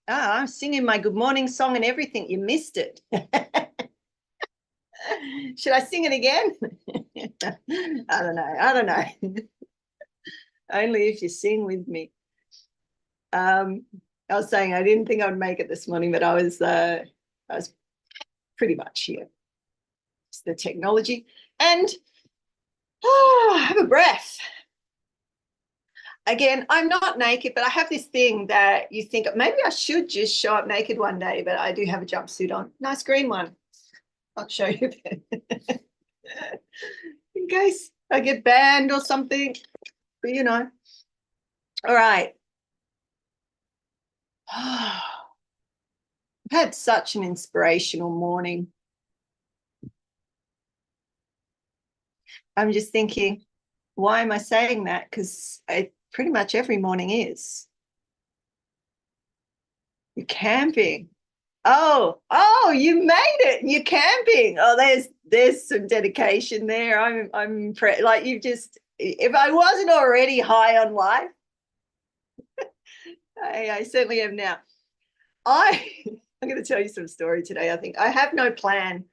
I'm singing my good morning song and everything. You missed it. Should I sing it again? I don't know. I don't know. Only if you sing with me. I was saying I didn't think I would make it this morning, but I was pretty much here. It's the technology. And have a breath. Again, I'm not naked, but I have this thing that you think maybe I should just show up naked one day, but I do have a jumpsuit on. Nice green one. I'll show you in case I get banned or something, but you know. All right. I've had such an inspirational morning. I'm just thinking, why am I saying that? Because pretty much every morning is. You're camping. Oh, you made it. You're camping. Oh, there's some dedication there. I'm impressed. Like you've just, if I wasn't already high on life, I certainly am now. I'm going to tell you some story today. I think I have no plan.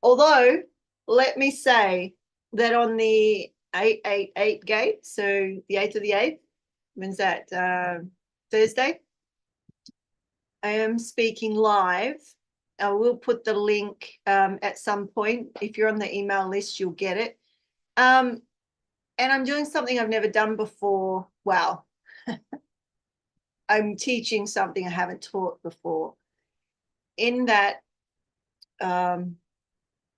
Although, let me say that on the 888 gate, so the 8th of the 8th, when's that? Thursday? I am speaking live. I will put the link at some point. If you're on the email list, you'll get it. And I'm doing something I've never done before. Wow. I'm teaching something I haven't taught before. In that,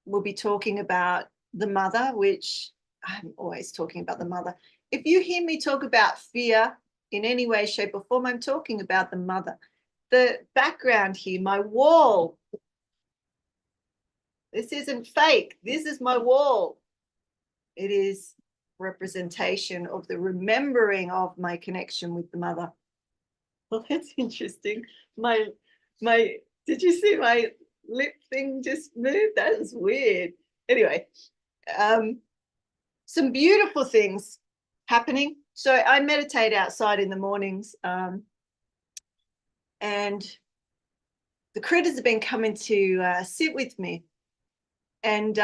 we'll be talking about the mother, which I'm always talking about the mother. If you hear me talk about fear in any way, shape, or form, I'm talking about the mother. The background here, my wall. This isn't fake. This is my wall. It is representation of the remembering of my connection with the mother. Well, that's interesting. Did you see my lip thing just moved? That is weird. Anyway, some beautiful things happening. So I meditate outside in the mornings, and the critters have been coming to sit with me. And,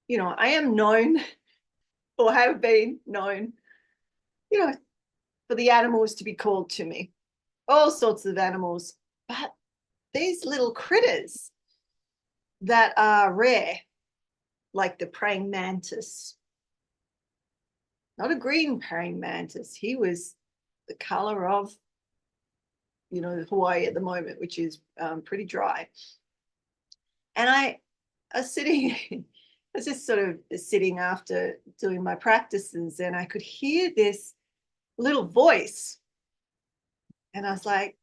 you know, I am known or have been known, you know, for the animals to be called to me, all sorts of animals. But these little critters that are rare, like the praying mantis, not a green praying mantis. He was the color of, you know, Hawaii at the moment, which is pretty dry. And I was sitting, I was just sort of sitting after doing my practices, and I could hear this little voice. And I was like,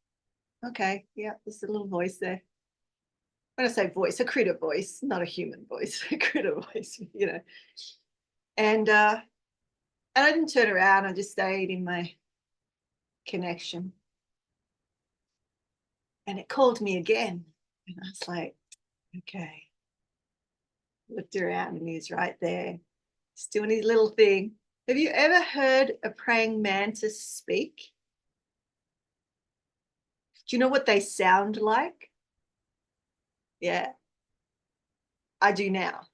okay, yeah, there's a little voice there. When I say voice, a critter voice, not a human voice, a critter voice, you know. And I didn't turn around. I just stayed in my connection. And it called me again. And I was like, okay. Looked around and he was right there, just doing his little thing. Have you ever heard a praying mantis speak? Do you know what they sound like? Yeah, I do now.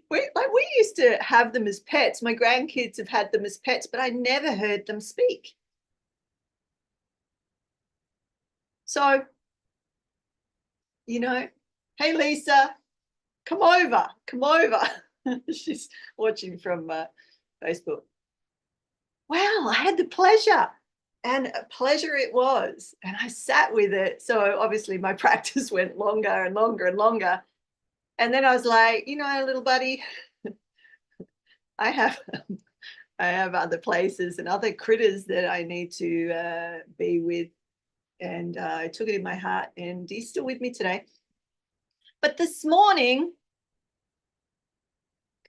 We used to have them as pets. My grandkids have had them as pets, but I never heard them speak. So, you know, hey, Lisa, come over, come over. She's watching from Facebook. Wow, I had the pleasure. And a pleasure it was. And I sat with it. So obviously my practice went longer and longer and longer. And then I was like, you know, little buddy, I have other places and other critters that I need to be with. And I took it in my heart, and he's still with me today. But this morning,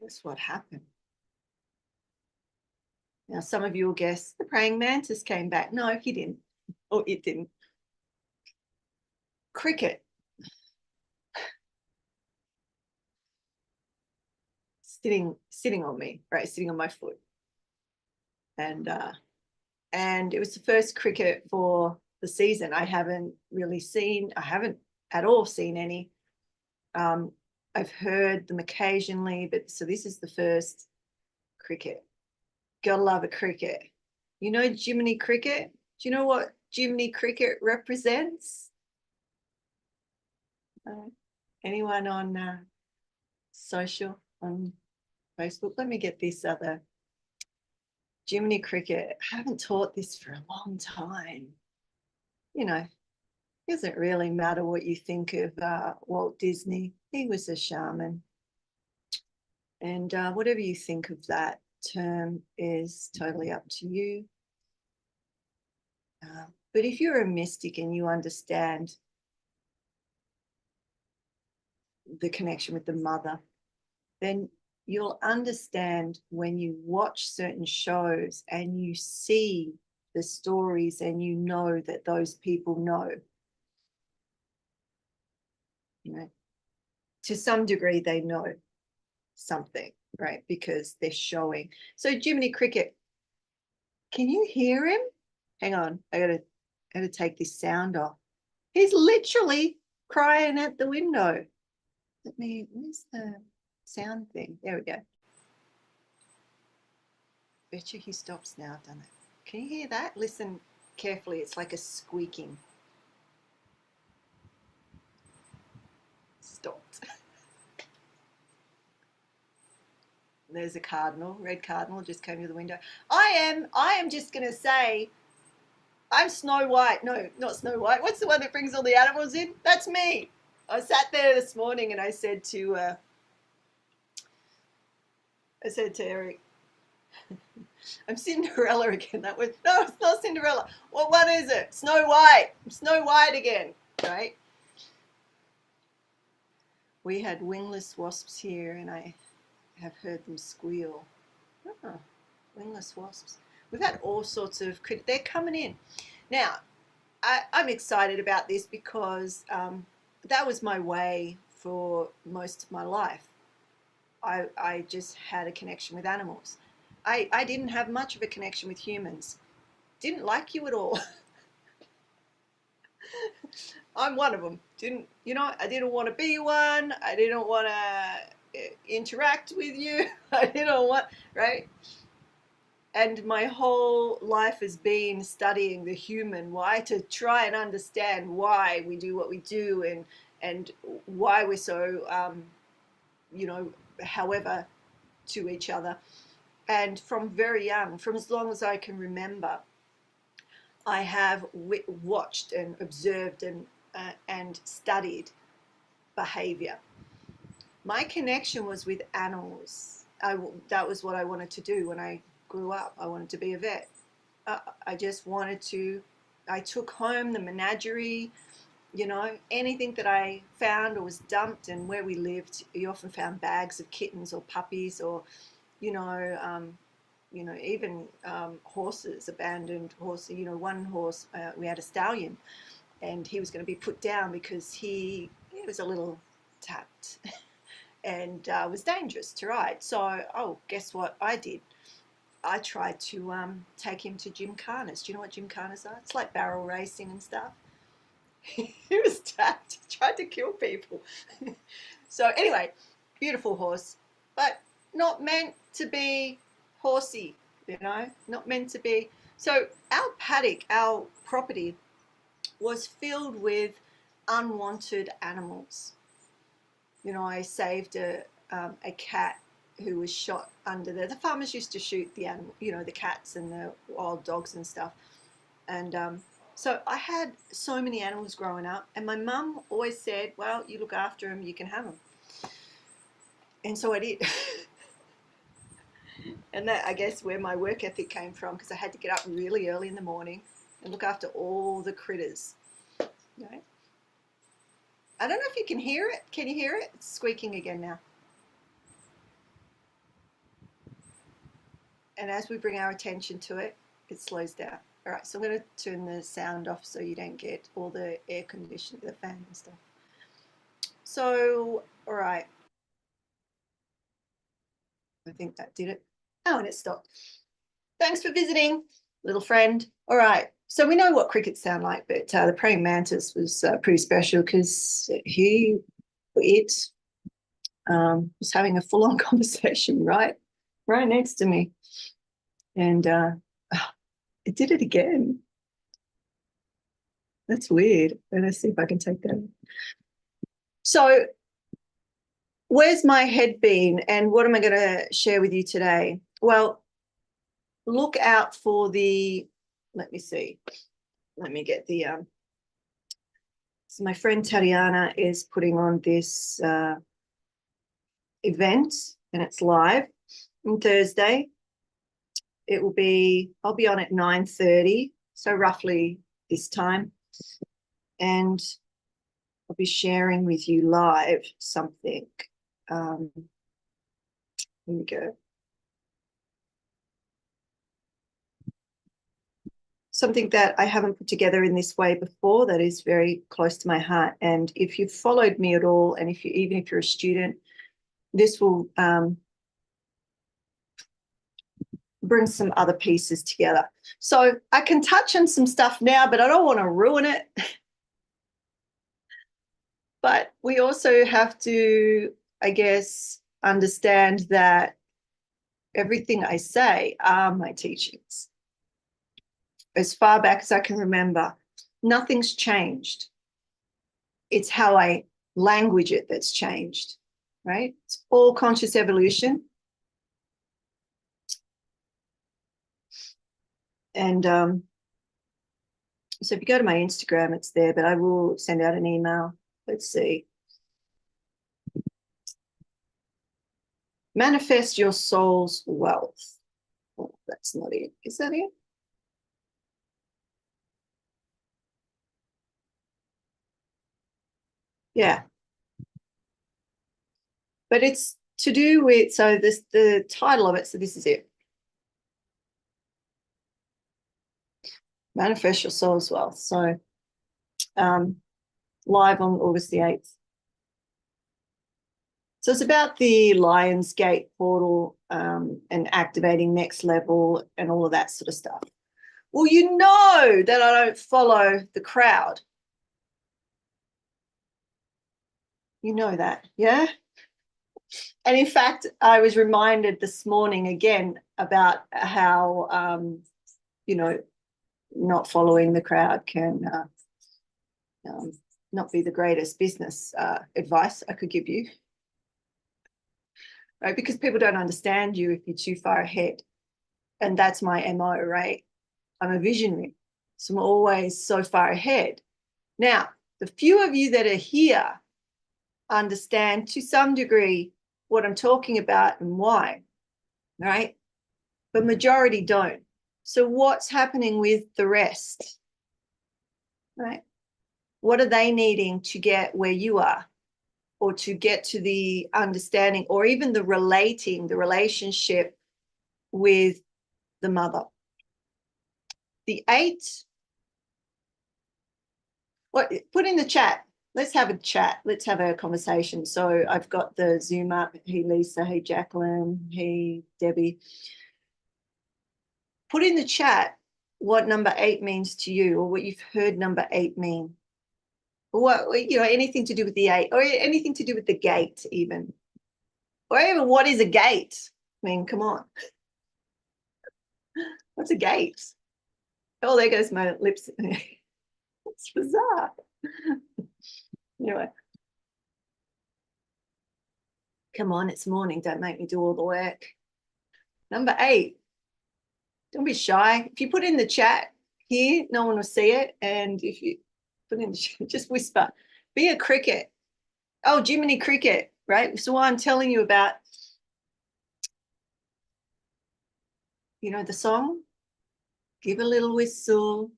guess what happened? Now, some of you will guess the praying mantis came back. No, he didn't. Or it didn't. Cricket. Sitting on me, right? Sitting on my foot. And And it was the first cricket for the season. I haven't at all seen any. I've heard them occasionally, but so this is the first cricket. Gotta love a cricket. You know Jiminy Cricket? Do you know what Jiminy Cricket represents? Anyone on social, on Facebook? Let me get this other Jiminy Cricket. I haven't taught this for a long time. You know, it doesn't really matter what you think of Walt Disney. He was a shaman. And whatever you think of that term is totally up to you. But if you're a mystic and you understand the connection with the mother, then you'll understand when you watch certain shows and you see the stories and you know that those people know. You know, to some degree, they know something, right? Because they're showing. So Jiminy Cricket, can you hear him? Hang on, I gotta take this sound off. He's literally crying at the window. Where's the sound thing? There we go. Bet you he stops now, doesn't it? Can you hear that? Listen carefully. It's like a squeaking. Stopped. There's a cardinal, red cardinal just came to the window. I am just going to say, I'm Snow White. No, not Snow White. What's the one that brings all the animals in? That's me. I sat there this morning and I said to Eric, I'm Cinderella again. No, it's not Cinderella. What one is it? Snow White. I'm Snow White again, right? We had wingless wasps here and I have heard them squeal. Oh, wingless wasps. We've had all sorts of, they're coming in. Now, I'm excited about this because that was my way for most of my life. I just had a connection with animals. I didn't have much of a connection with humans. Didn't like you at all. I'm one of them. I didn't want to be one. I didn't want to interact with you. I didn't want, right? And my whole life has been studying the human, why to try and understand why we do what we do and why we're so, however, to each other. And from very young, from as long as I can remember, I have watched and observed and studied behavior. My connection was with animals. That was what I wanted to do when I grew up. I wanted to be a vet. I took home the menagerie, anything that I found or was dumped. And where we lived, you often found bags of kittens or puppies or, even horses, abandoned horses. One horse, we had a stallion, and he was going to be put down because he was a little tapped and was dangerous to ride. So, guess what I did? I tried to take him to gymkhanas. Do you know what gymkhanas are? It's like barrel racing and stuff. He was tapped. He tried to kill people. So anyway, beautiful horse, but not meant to be horsey, not meant to be. So our paddock, our property, was filled with unwanted animals. I saved a cat who was shot under there. The farmers used to shoot the animal, the cats and the wild dogs and stuff. And so I had so many animals growing up, and my mum always said, well, you look after them, you can have them. And so I did. And that, I guess, where my work ethic came from, because I had to get up really early in the morning and look after all the critters. I don't know if you can hear it. Can you hear it? It's squeaking again now. And as we bring our attention to it, it slows down. All right, so I'm going to turn the sound off so you don't get all the air conditioning, the fan and stuff. So, all right. I think that did it. Oh, and it stopped. Thanks for visiting. little friend. All right. So we know what crickets sound like, but the praying mantis was pretty special because it was having a full-on conversation right next to me. And it did it again. That's weird. Let's see if I can take that. So where's my head been and what am I going to share with you today? Well, look out for the, let me see. Let me get the, so my friend Tatiana is putting on this event and it's live on Thursday. It will be, I'll be on at 9:30, so roughly this time. And I'll be sharing with you live something. Here we go. Something that I haven't put together in this way before that is very close to my heart. And if you've followed me at all, and even if you're a student, this will bring some other pieces together. So I can touch on some stuff now, but I don't want to ruin it. But we also have to, I guess, understand that everything I say are my teachings. As far back as I can remember, nothing's changed. It's how I language it that's changed, right? It's all conscious evolution. And so if you go to my Instagram, it's there, but I will send out an email. Let's see. Manifest your soul's wealth. Oh, that's not it. Is that it? Yeah. But it's to do with, so this, the title of it, so this is it. Manifest your soul's wealth. So live on August the 8th. So it's about the Lionsgate portal and activating next level and all of that sort of stuff. Well, you know that I don't follow the crowd. You know that, yeah? And in fact, I was reminded this morning again about how, you know, not following the crowd can not be the greatest business advice I could give you. Right? Because people don't understand you if you're too far ahead. And that's my MO, right? I'm a visionary. So I'm always so far ahead. Now, the few of you that are here understand to some degree what I'm talking about and why, right? But majority don't. So what's happening with the rest, right? What are they needing to get where you are, or to get to the understanding, or even the relating, the relationship with the mother? The 8, what, put in the chat. Let's have a chat. Let's have a conversation. So I've got the Zoom up. Hey, Lisa. Hey, Jacqueline. Hey, Debbie. Put in the chat what number 8 means to you, or what you've heard number 8 mean. Or what, you know, anything to do with the 8, or anything to do with the gate even. Or even what is a gate? I mean, come on. What's a gate? Oh, there goes my lips. It's bizarre. Anyway. Come on, it's morning. Don't make me do all the work. Number 8. Don't be shy. If you put in the chat here, no one will see it. And if you put in the chat, just whisper. Be a cricket. Oh, Jiminy Cricket, right? So I'm telling you about, you know, the song, give a little whistle,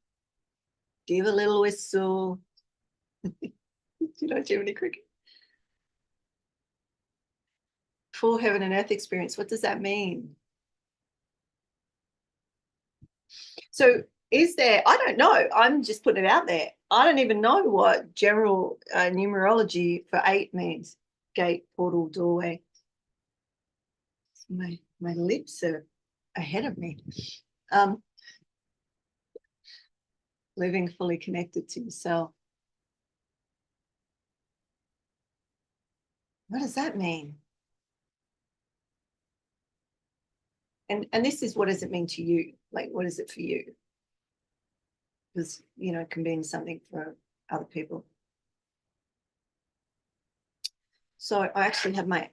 give a little whistle. You know, Jiminy Cricket. Full heaven and earth experience. What does that mean? So is there, I don't know, I'm just putting it out there. I don't even know what general numerology for 8 means. Gate, portal, doorway. My lips are ahead of me. living fully connected to yourself. What does that mean? And this is, what does it mean to you? Like, what is it for you? Because, you know, it can mean something for other people. So I actually have my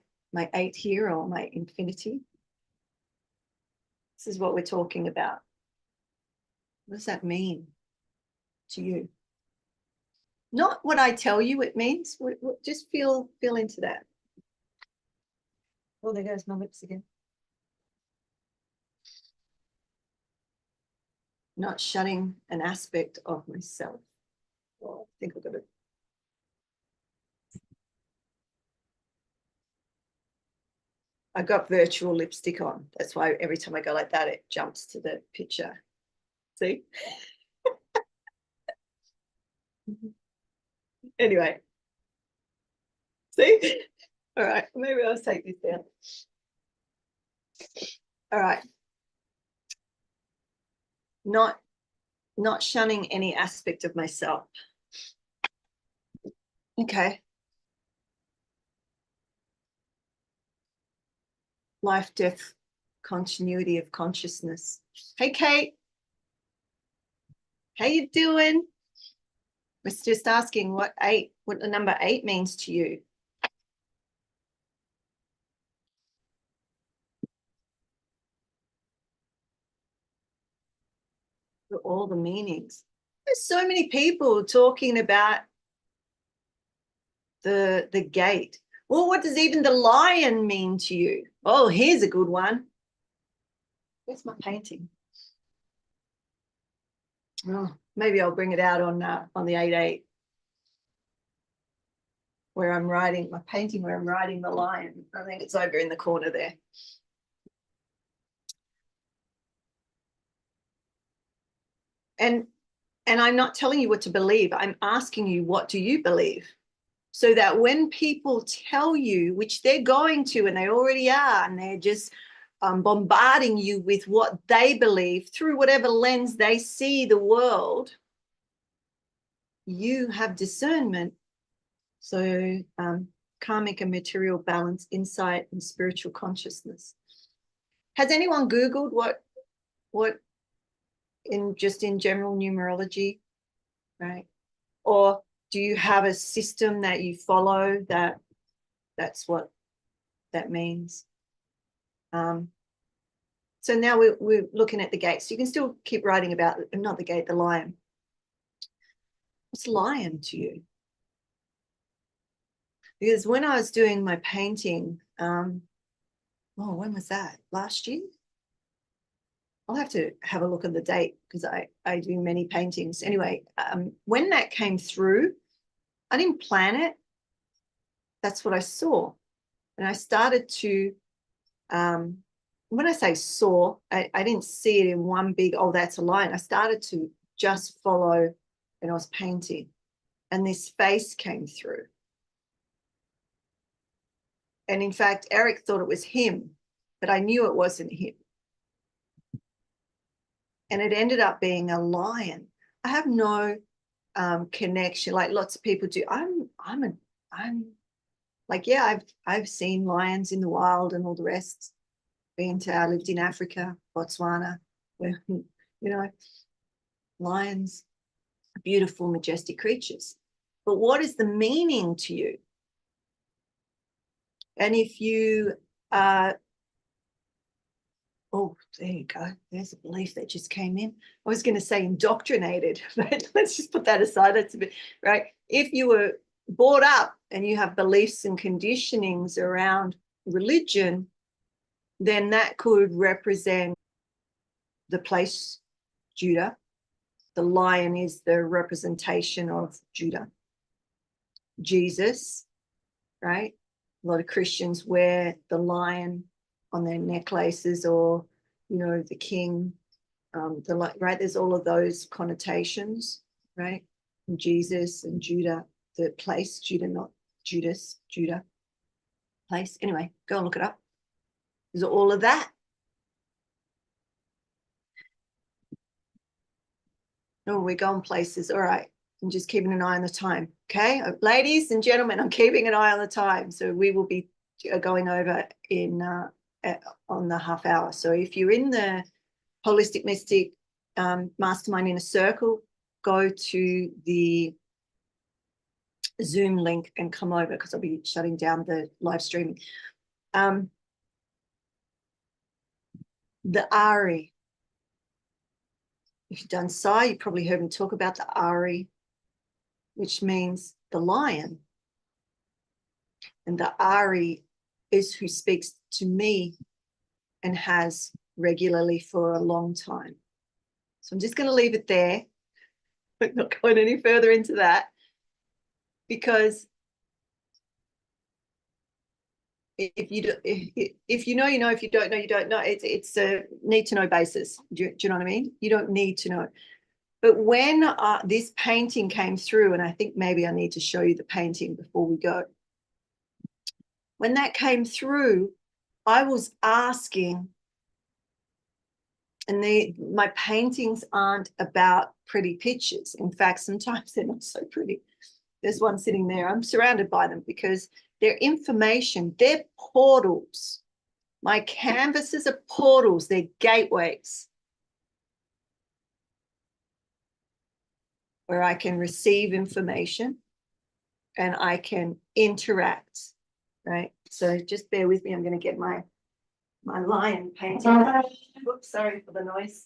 8 here, or my infinity. This is what we're talking about. What does that mean to you? Not what I tell you it means. Just feel into that. Oh, there goes my lips again. Not shutting an aspect of myself. Oh, I think I've got to. I got virtual lipstick on. That's why every time I go like that, it jumps to the picture. See? Anyway. See? All right. Maybe I'll take this down. All right. Not shunning any aspect of myself. Okay. Life, death, continuity of consciousness. Hey, Kate. How you doing? I was just asking what the number 8 means to you. For all the meanings. There's so many people talking about the gate. Well, what does even the lion mean to you? Oh, here's a good one. Where's my painting? Oh, maybe I'll bring it out on the 8/8, where I'm writing my painting, where I'm writing the lion. I think it's over in the corner there. And I'm not telling you what to believe. I'm asking you, what do you believe? So that when people tell you, which they're going to, and they already are, and they're just bombarding you with what they believe through whatever lens they see the world, you have discernment. So karmic and material balance, insight, and spiritual consciousness. Has anyone Googled what in general numerology, right? Or do you have a system that you follow that's what that means? So now we're looking at the gates. You can still keep writing about, not the gate, the lion. What's lion to you? Because when I was doing my painting, when was that? Last year? I'll have to have a look at the date, because I do many paintings. Anyway, when that came through, I didn't plan it. That's what I saw. And I started to, when I say saw, I didn't see it in one big, oh, that's a line. I started to just follow, and I was painting. And this face came through. And in fact, Eric thought it was him, but I knew it wasn't him. And it ended up being a lion. I have no connection, like lots of people do. I'm like, yeah, I've seen lions in the wild and all the rest. I lived in Africa, Botswana, where, you know, lions are beautiful, majestic creatures. But what is the meaning to you? And if you oh, there you go. There's a belief that just came in. I was going to say indoctrinated, but let's just put that aside. That's a bit, right? If you were brought up and you have beliefs and conditionings around religion, then that could represent the place Judah. The lion is the representation of Judah. Jesus, right? A lot of Christians wear the lion on their necklaces, or, you know, the king, right? There's all of those connotations, right? And Jesus and Judah, the place, Judah, not Judas, Judah, place. Anyway, go and look it up. There's all of that. Oh, we're going places. All right. I'm just keeping an eye on the time. Okay. Ladies and gentlemen, I'm keeping an eye on the time. So we will be going over in on the half hour. So if you're in the Holistic Mystic Mastermind Inner Circle, go to the Zoom link and come over, because I'll be shutting down the live streaming. The Ari. If you've done Psi, you probably heard me talk about the Ari, which means the lion. And the Ari is who speaks to me and has regularly for a long time. So I'm just going to leave it there. I'm not going any further into that, because if you know, you know. If you don't know, you don't know. It's a need to know basis. Do you know what I mean? You don't need to know. But when this painting came through, and I think maybe I need to show you the painting before we go. When that came through, I was asking, and my paintings aren't about pretty pictures. In fact, sometimes they're not so pretty. There's one sitting there. I'm surrounded by them because they're information. They're portals. My canvases are portals. They're gateways where I can receive information and I can interact, right? So just bear with me. I'm going to get my lion painting. Whoops, sorry for the noise.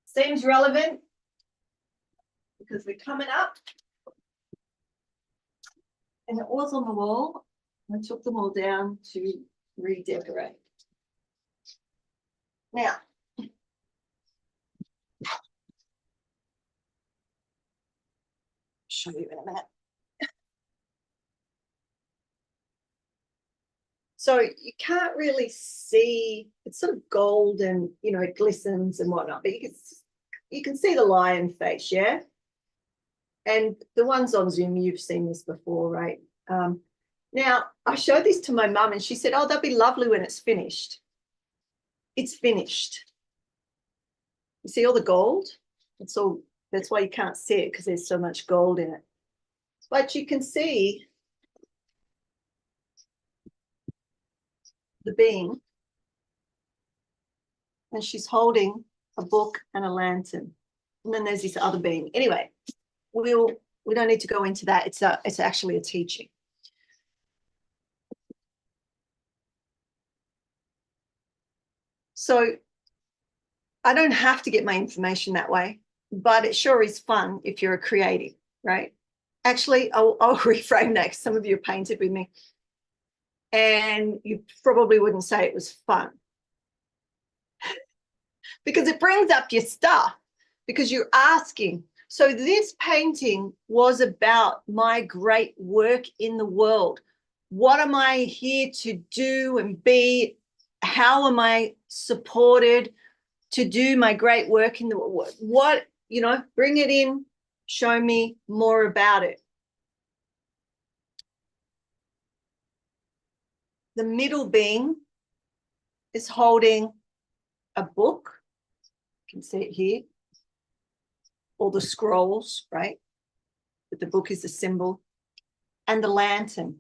Seems relevant because we're coming up. And it was on the wall. I took them all down to redecorate. Now, show you in a minute. So you can't really see, it's sort of gold and, you know, it glistens and whatnot, but you can see the lion face, yeah? And the ones on Zoom, you've seen this before, right? Now, I showed this to my mum and she said, oh, that'd be lovely when it's finished. It's finished. You see all the gold? That's why you can't see it, because there's so much gold in it. But you can see the being, and she's holding a book and a lantern. And then there's this other being. Anyway, we don't need to go into that. It's actually a teaching. So I don't have to get my information that way, but it sure is fun if you're a creative, right? Actually, I'll reframe that, because some of you have painted with me and you probably wouldn't say it was fun, because it brings up your stuff, because you're asking. So this painting was about my great work in the world. What am I here to do and be? How am I supported to do my great work in the world? What, you know, bring it in, show me more about it. The middle being is holding a book. You can see it here. All the scrolls, right? But the book is a symbol. And the lantern,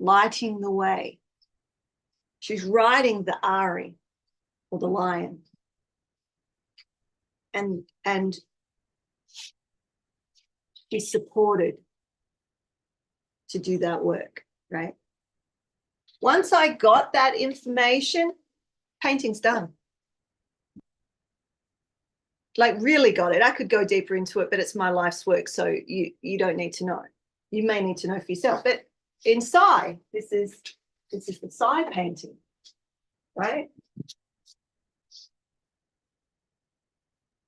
lighting the way. She's riding the Ari, or the lion. And she's supported to do that work, right? Once I got that information, painting's done. Like, really got it. I could go deeper into it, but it's my life's work, so you don't need to know. You may need to know for yourself. But inside, this is the side painting, right?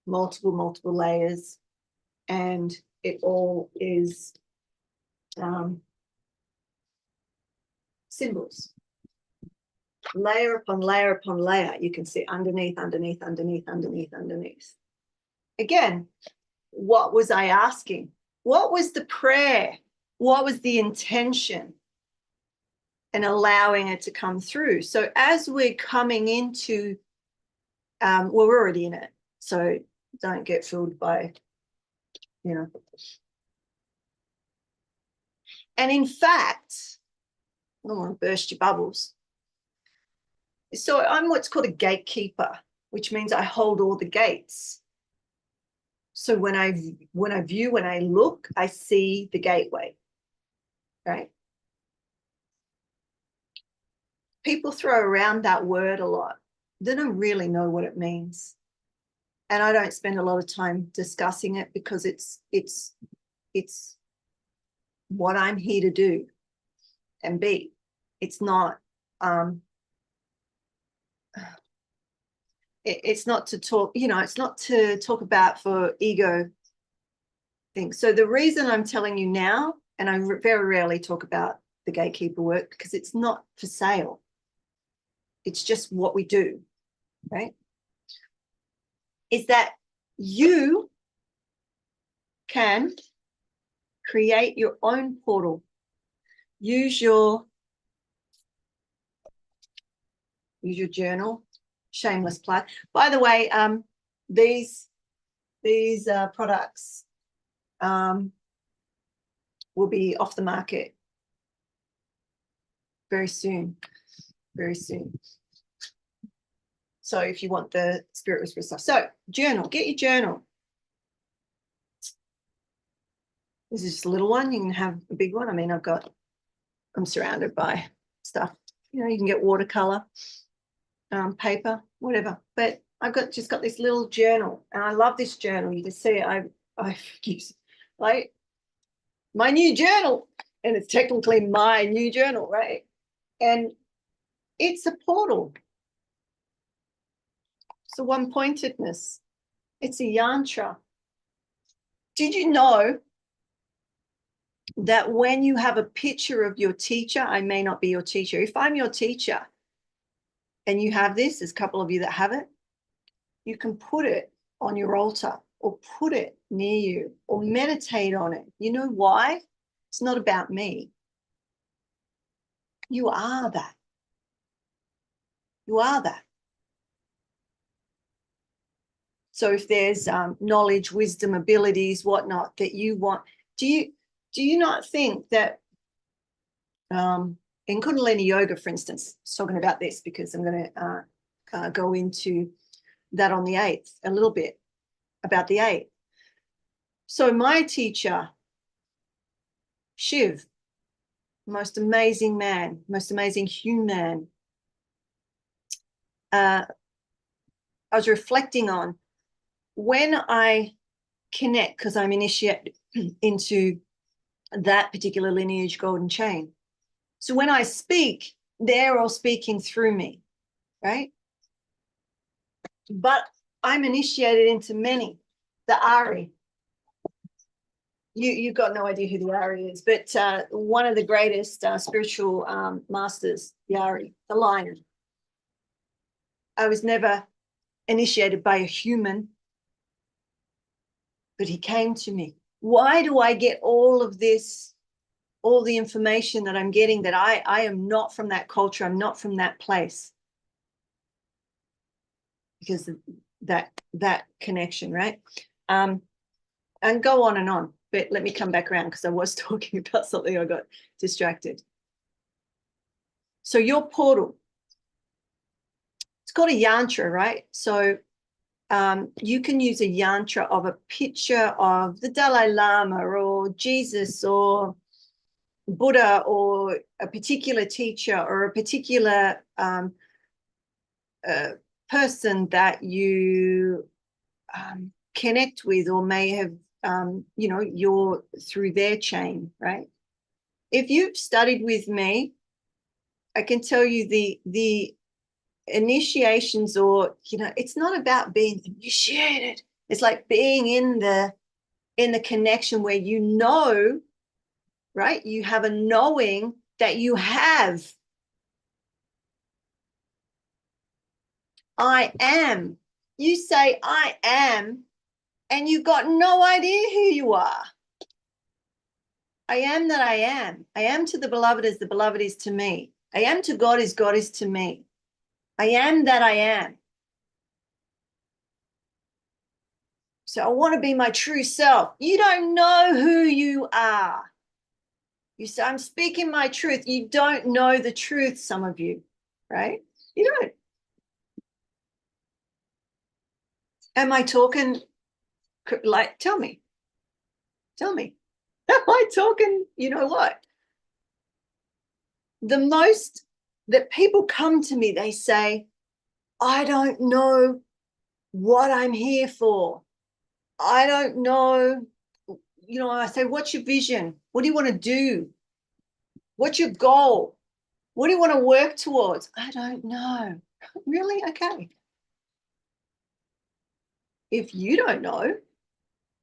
Multiple layers, and it all is symbols. Layer upon layer upon layer. You can see underneath. Again, what was I asking? What was the prayer? What was the intention? And allowing it to come through. So as we're coming into, well, we're already in it. So don't get fooled by, you know. And in fact, I don't want to burst your bubbles. So I'm what's called a gatekeeper, which means I hold all the gates. So when I look, I see the gateway, right? People throw around that word a lot. They don't really know what it means. And I don't spend a lot of time discussing it because it's what I'm here to do and be. It's not it's not to talk, you know, it's not to talk about for ego things. So the reason I'm telling you now, and I very rarely talk about the gatekeeper work because it's not for sale. It's just what we do, right? Is that you can create your own portal. Use your journal. Shameless plug. By the way, these products will be off the market very soon. Very soon. So if you want the spirit whisperer stuff. So journal, get your journal. This is just a little one. You can have a big one. I mean, I'm surrounded by stuff. You know, you can get watercolor, paper, whatever. But I've just got this little journal, and I love this journal. You can see I use like my new journal, and it's technically my new journal, right? And it's a portal. It's a one-pointedness. It's a yantra. Did you know that when you have a picture of your teacher, I may not be your teacher. If I'm your teacher and you have this, there's a couple of you that have it, you can put it on your altar or put it near you or meditate on it. You know why? It's not about me. You are that. You are that. So if there's knowledge, wisdom, abilities, whatnot that you want, do you not think that in Kundalini Yoga, for instance, I was talking about this because I'm going to go into that on the 8th, a little bit about the 8th. So my teacher, Shiv, most amazing man, most amazing human, I was reflecting on when I connect, because I'm initiated into that particular lineage golden chain. So when I speak, they're all speaking through me, right? But I'm initiated into many. The Ari. You've got no idea who the Ari is, but one of the greatest spiritual masters, the Ari, the lion. I was never initiated by a human, but he came to me. Why do I get all of this, all the information that I'm getting that I am not from that culture, I'm not from that place? Because of that connection, right? And go on, but let me come back around because I was talking about something, I got distracted. So your portal, it's called a yantra, right? So you can use a yantra of a picture of the Dalai Lama or Jesus or Buddha or a particular teacher or a particular person that you connect with or may have, you know, you're through their chain, right? If you've studied with me, I can tell you the initiations, or, you know, it's not about being initiated. It's like being in the connection where you know, right? You have a knowing that you have. I am. You say I am, and you've got no idea who you are. I am that I am. I am to the beloved as the beloved is to me. I am to God as God is to me. I am that I am. So I want to be my true self. You don't know who you are. You say, I'm speaking my truth. You don't know the truth, some of you, right? You don't. Am I talking, like, tell me. Am I talking, you know what? The most that people come to me, they say, I don't know what I'm here for. I don't know. I say, what's your vision? What do you want to do? What's your goal? What do you want to work towards? I don't know. Really? Okay. If you don't know,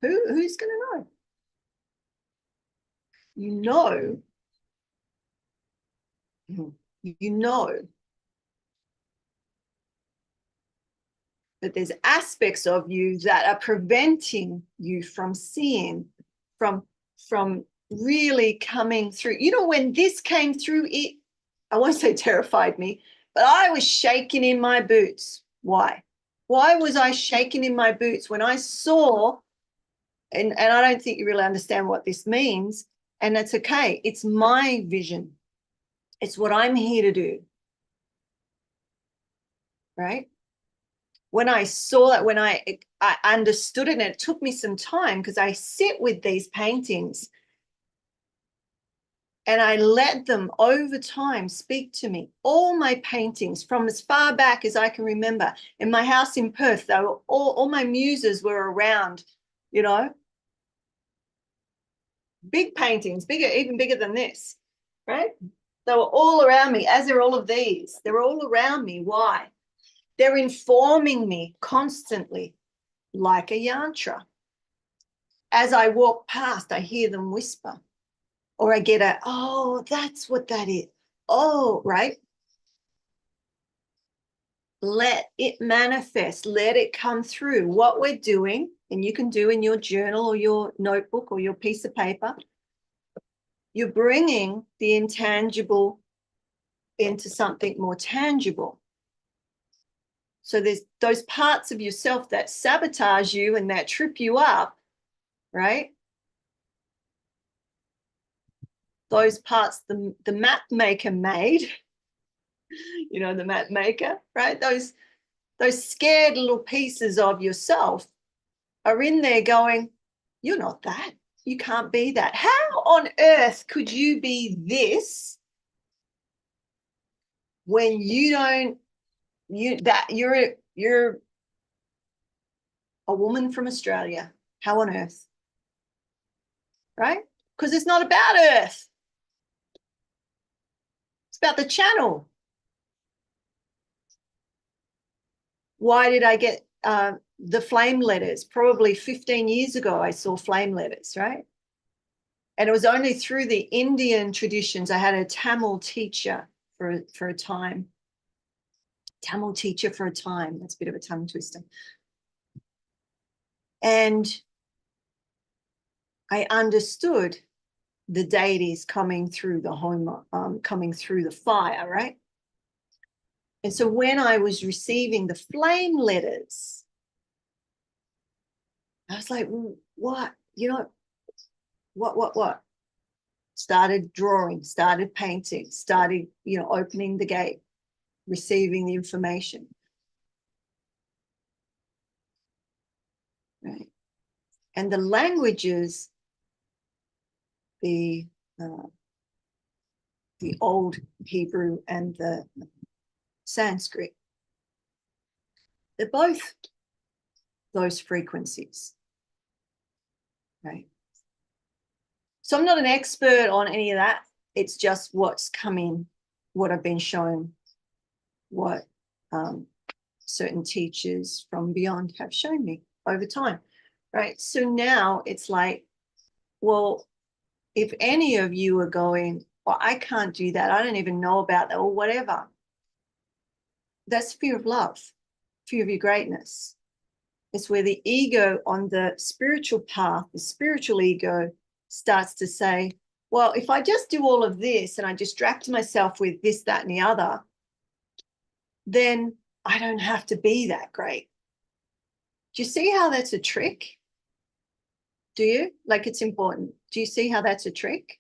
who's going to know? You know that there's aspects of you that are preventing you from seeing, from really coming through. When this came through, I won't say terrified me, but I was shaking in my boots. Why? Why was I shaking in my boots when I saw, and I don't think you really understand what this means, and that's okay. It's my vision. It's what I'm here to do, right? When I saw that, when I understood it, and it took me some time because I sit with these paintings and I let them over time speak to me. All my paintings from as far back as I can remember. In my house in Perth, they were all my muses were around, big paintings, even bigger than this, right? They were all around me, as are all of these. They're all around me. Why? They're informing me constantly, like a yantra. As I walk past, I hear them whisper, or I get oh, that's what that is. Oh, right? Let it manifest. Let it come through. What we're doing, and you can do in your journal or your notebook or your piece of paper, you're bringing the intangible into something more tangible. So there's those parts of yourself that sabotage you and that trip you up, right? Those parts the map maker made, the map maker, right? Those scared little pieces of yourself are in there going, you're not that. You can't be that. How on earth could you be this when you're a woman from Australia? How on earth? Right? Because it's not about Earth. It's about the channel. Why did I get the flame letters? Probably 15 years ago, I saw flame letters, right? And it was only through the Indian traditions. I had a Tamil teacher for a time. Tamil teacher for a time. That's a bit of a tongue twister. And I understood the deities coming through the home, coming through the fire, right? And so when I was receiving the flame letters, I was like, what? What? Started drawing, started painting, started, opening the gate, receiving the information. Right. And the languages, the old Hebrew and the Sanskrit, they're both those frequencies. Right. So I'm not an expert on any of that. It's just what's coming, what I've been shown, what certain teachers from beyond have shown me over time, right? So now it's like, well, if any of you are going, well, I can't do that, I don't even know about that, or whatever, that's fear of love, fear of your greatness. It's where the ego on the spiritual path, the spiritual ego, starts to say, well, if I just do all of this and I distract myself with this, that, and the other, then I don't have to be that great. Do you see how that's a trick? Do you? Like, it's important. Do you see how that's a trick?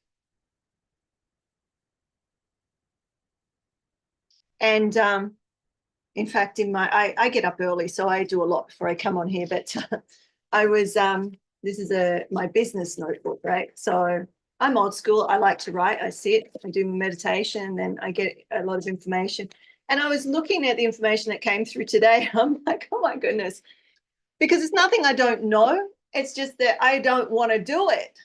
And in fact, I get up early, so I do a lot before I come on here. But I was this is my business notebook, right? So I'm old school. I like to write. I sit, I do meditation, and then I get a lot of information. And I was looking at the information that came through today. I'm like, oh my goodness, because it's nothing I don't know. It's just that I don't want to do it.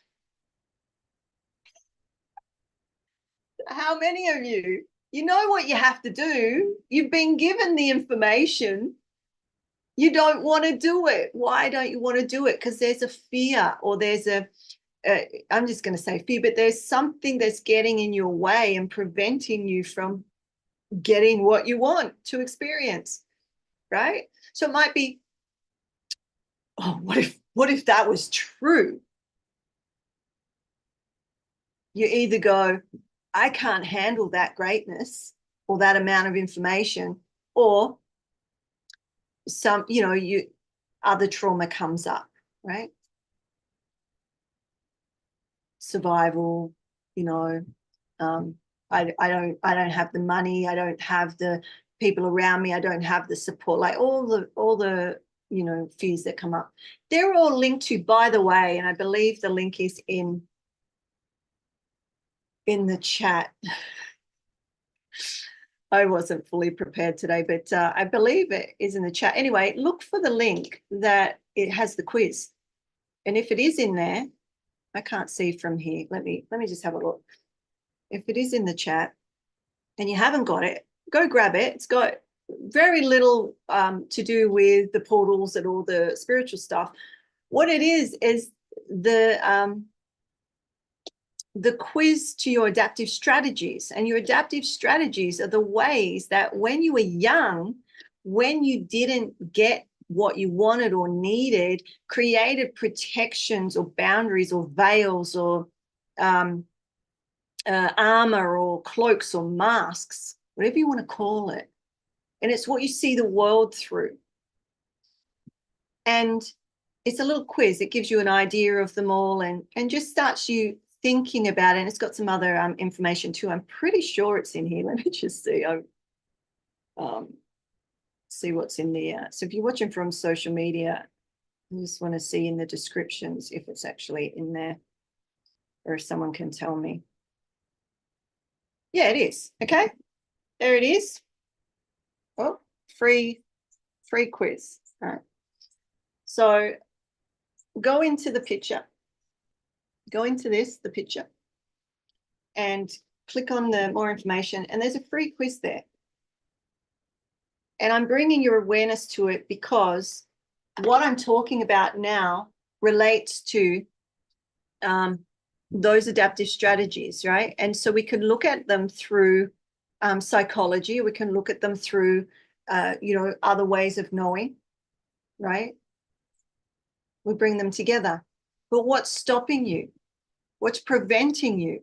How many of you know what you have to do? You've been given the information. You don't want to do it. Why don't you want to do it? Because there's a fear, or there's I'm just going to say fear, but there's something that's getting in your way and preventing you from getting what you want to experience, right? So it might be, oh, what if that was true? You either go, I can't handle that greatness or that amount of information, or other trauma comes up, right? Survival, you know, I don't have the money, I don't have the people around me, I don't have the support, like all the fears that come up. They're all linked to, by the way, and I believe the link is in the chat. I wasn't fully prepared today, but I believe it is in the chat. Anyway, look for the link that it has the quiz. And if it is in there, I can't see from here. Let me just have a look. If it is in the chat and you haven't got it, go grab it. It's got very little to do with the portals and all the spiritual stuff. What it is the quiz to your adaptive strategies. And your adaptive strategies are the ways that when you were young, when you didn't get what you wanted or needed, created protections or boundaries or veils or armor or cloaks or masks, whatever you want to call it. And it's what you see the world through. And it's a little quiz. It gives you an idea of them all and just starts you thinking about it. And it's got some other information too. I'm pretty sure it's in here. Let me just see. See what's in there. So if you're watching from social media, I just want to see in the descriptions if it's actually in there, or if someone can tell me. Yeah, it is. Okay, there it is. Oh, free quiz. All right. So go into the picture. Go into the picture, and click on the more information, and there's a free quiz there. And I'm bringing your awareness to it because what I'm talking about now relates to those adaptive strategies, right? And so we can look at them through psychology. We can look at them through, other ways of knowing, right? We bring them together. But what's stopping you? What's preventing you?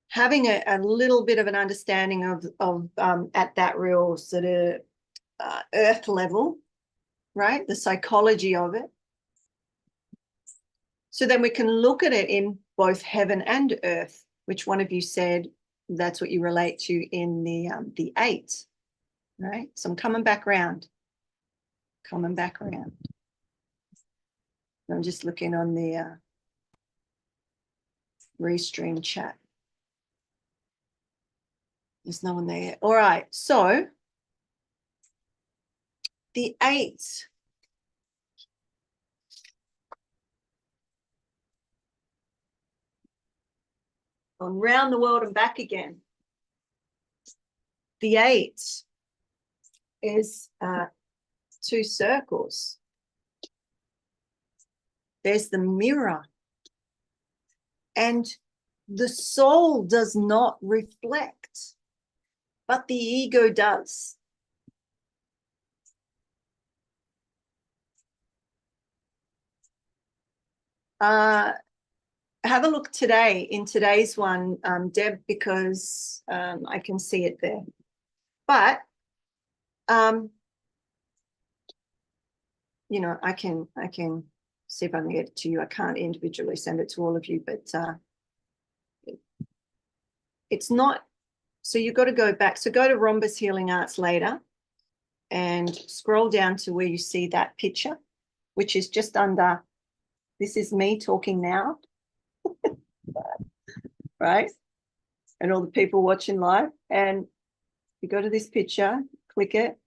Having a little bit of an understanding of at that real sort of earth level, right? The psychology of it. So then we can look at it in both heaven and earth. Which one of you said that's what you relate to in the 8, right? So I'm coming back around. Coming back around. I'm just looking on the restream chat. There's no one there. All right. So the 8. Around the world and back again. The 8 is 2 circles. There's the mirror. And the soul does not reflect, but the ego does. Have a look today, in today's one, Deb, because I can see it there. But I can see if I can get it to you. I can't individually send it to all of you, but it's not. So you've got to go back. So go to Rhombus Healing Arts later and scroll down to where you see that picture, which is just under, this is me talking now, right? And all the people watching live. And you go to this picture, click it,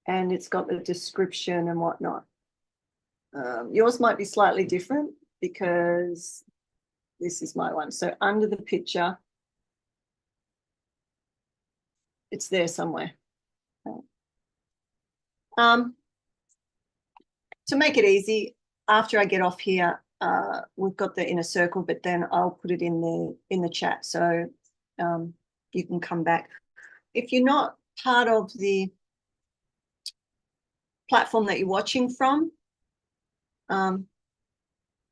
and it's got the description and whatnot. Yours might be slightly different because this is my one. So under the picture, it's there somewhere. To make it easy, after I get off here, we've got the inner circle, but then I'll put it in the chat, so you can come back. If you're not part of the platform that you're watching from,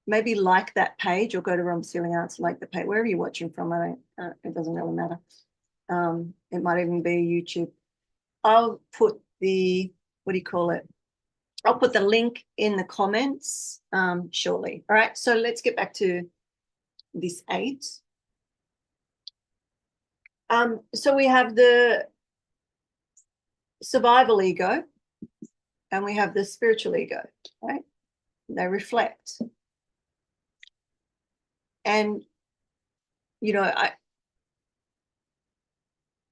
maybe like that page, or go to Rhombus Healing Arts, like the page, wherever you're watching from. It doesn't really matter. It might even be YouTube. I'll put the, what do you call it? I'll put the link in the comments shortly. All right, so let's get back to this 8. So we have the survival ego and we have the spiritual ego, right? They reflect. And,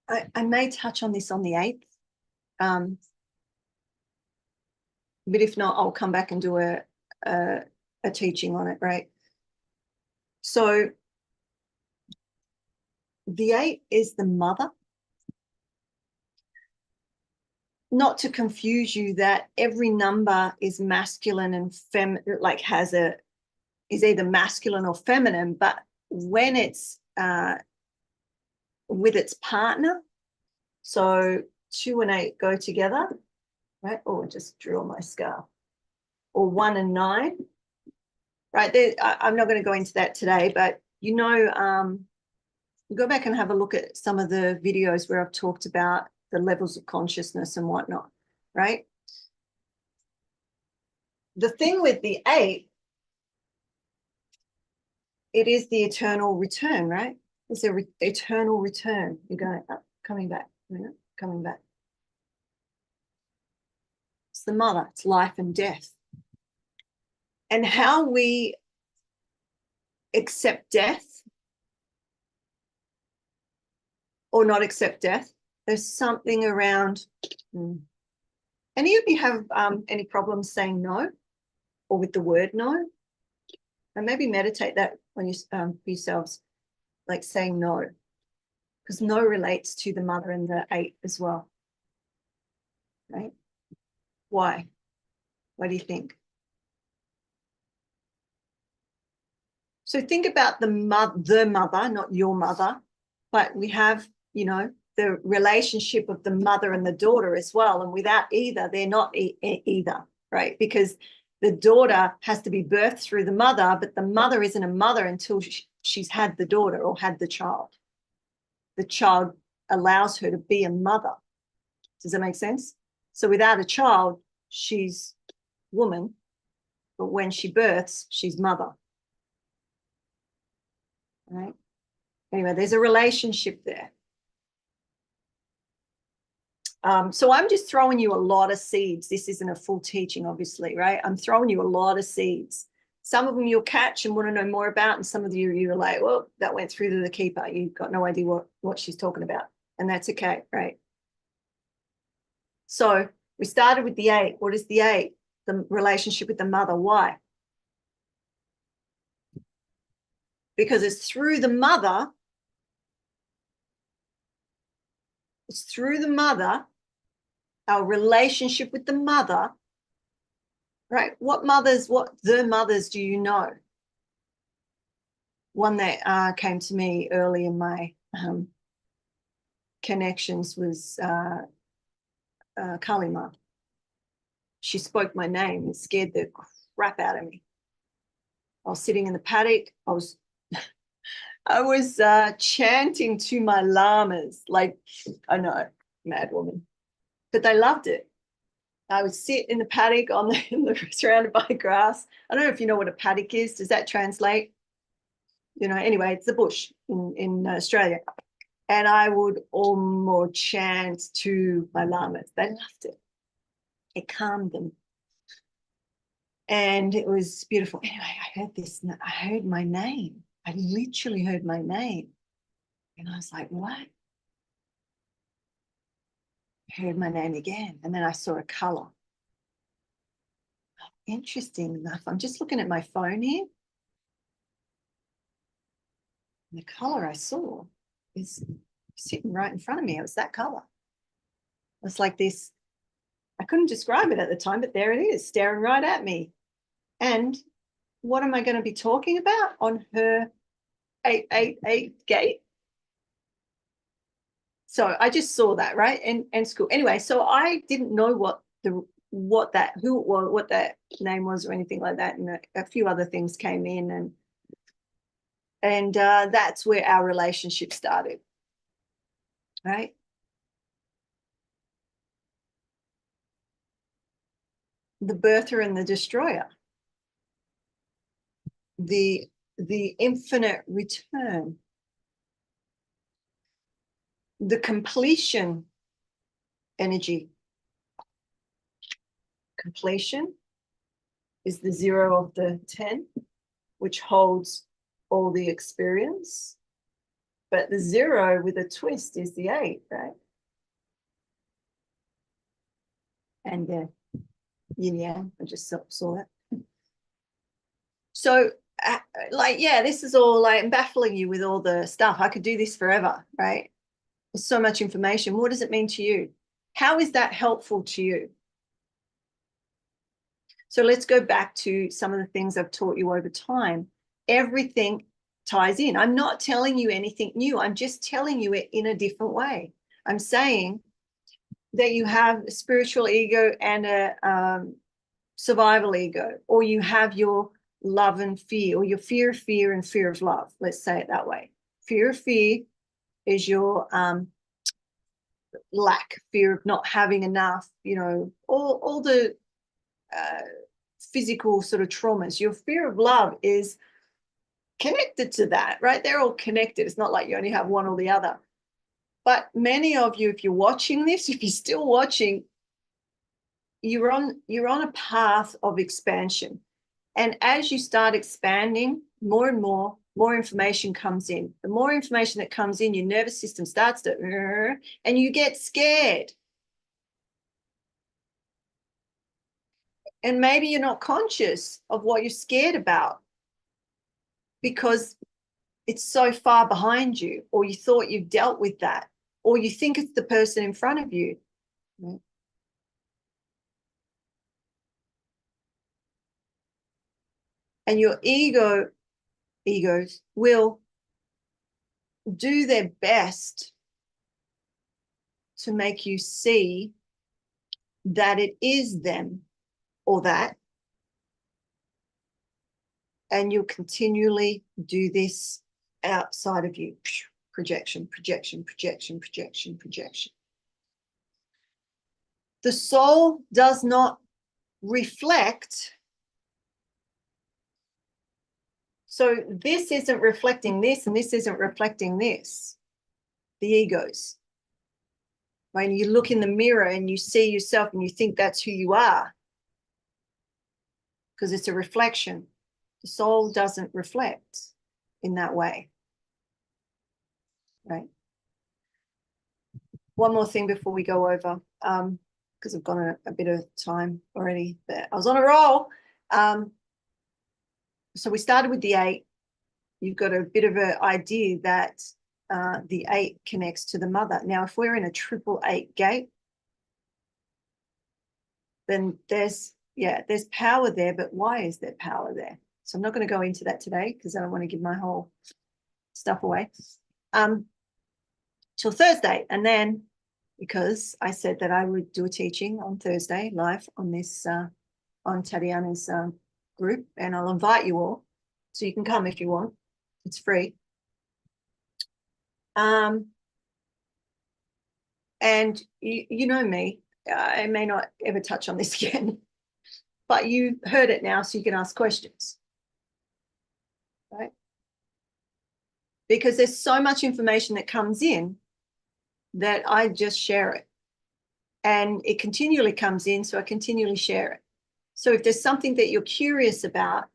I may touch on this on the 8th. But if not, I'll come back and do a teaching on it, right? So the 8 is the mother. Not to confuse you that every number is masculine and feminine, like is either masculine or feminine, but when it's with its partner, so 2 and 8 go together, right? Oh, I just drew on my scarf. Or 1 and 9, right? I'm not going to go into that today, but go back and have a look at some of the videos where I've talked about the levels of consciousness and whatnot, right? The thing with the 8, it is the eternal return, right? It's an eternal return. You're going up, coming back, coming back. It's the mother, it's life and death. And how we accept death or not accept death, there's something around. Any of you have any problems saying no, or with the word no? And maybe meditate that on yourselves, like saying no, because no relates to the mother and the 8 as well, right? Why? What do you think? So think about the mother, not your mother, but we have, the relationship of the mother and the daughter as well. And without either, they're not either, right? Because the daughter has to be birthed through the mother, but the mother isn't a mother until she's had the daughter or had the child. The child allows her to be a mother. Does that make sense? So without a child, she's woman, but when she births, she's mother. Right? Anyway, there's a relationship there. So I'm just throwing you a lot of seeds. This isn't a full teaching, obviously, right? I'm throwing you a lot of seeds. Some of them you'll catch and want to know more about, and some of you're like, well, that went through to the keeper. You've got no idea what she's talking about, and that's okay, right? So we started with the 8. What is the 8? The relationship with the mother. Why? Because it's through the mother. It's through the mother, our relationship with the mother, right? What the mothers do you know? One that came to me early in my connections was Kalima. She spoke my name and scared the crap out of me. I was sitting in the paddock. I was chanting to my llamas, like, I know, mad woman, but they loved it. I would sit in the paddock surrounded by grass. I don't know if you know what a paddock is. Does that translate? Anyway, it's the bush in Australia. And I would almost chant to my llamas. They loved it. It calmed them. And it was beautiful. Anyway, I heard my name. I literally heard my name. And I was like, what? I heard my name again. And then I saw a color. Interesting enough, I'm just looking at my phone here. And the color I saw is sitting right in front of me. It was that color. It's like this. I couldn't describe it at the time, but there it is, staring right at me. And what am I going to be talking about on her 888 gate? So I just saw that, right? And school. Anyway, so I didn't know what that name was or anything like that. And a few other things came in, and that's where our relationship started, right? The birther and the destroyer, the infinite return, the completion energy. Completion is the 0 of the 10, which holds all the experience. But the 0 with a twist is the 8, right? And yin yang, I just saw it. So, yeah, this is all like, I'm baffling you with all the stuff. I could do this forever, right? There's so much information. What does it mean to you? How is that helpful to you? So let's go back to some of the things I've taught you over time. Everything ties in. I'm not telling you anything new. I'm just telling you it in a different way. I'm saying that you have a spiritual ego and a survival ego, or you have your love and fear, or your fear and fear of love. Let's say it that way. Fear of fear is your lack, fear of not having enough, all the physical sort of traumas. Your fear of love is connected to that, right? They're all connected. It's not like you only have one or the other. But many of you, if you're watching this, if you're still watching, you're on a path of expansion. And as you start expanding, more and more information comes in. The more information that comes in, your nervous system starts to, and you get scared. And maybe you're not conscious of what you're scared about because it's so far behind you, or you thought you've dealt with that, or you think it's the person in front of you. And your egos will do their best to make you see that it is them or that. And you'll continually do this outside of you. Projection, projection, projection, projection, projection. The soul does not reflect. So this isn't reflecting this, and this isn't reflecting this. The egos. When you look in the mirror and you see yourself and you think that's who you are, because it's a reflection. The soul doesn't reflect in that way. Right? One more thing before we go over, because I've gone a bit of time already, but I was on a roll. So we started with the 8. You've got a bit of an idea that the 8 connects to the mother. Now, if we're in a 888 gate, then there's power there, but why is there power there? So I'm not going to go into that today because I don't want to give my whole stuff away till Thursday. And then, because I said that I would do a teaching on Thursday live on this on Tatiana's group, and I'll invite you all so you can come if you want. It's free. And you know me, I may not ever touch on this again, but you heard it now, so you can ask questions, right? Because there's so much information that comes in that I just share it. And it continually comes in, so I continually share it. So if there's something that you're curious about,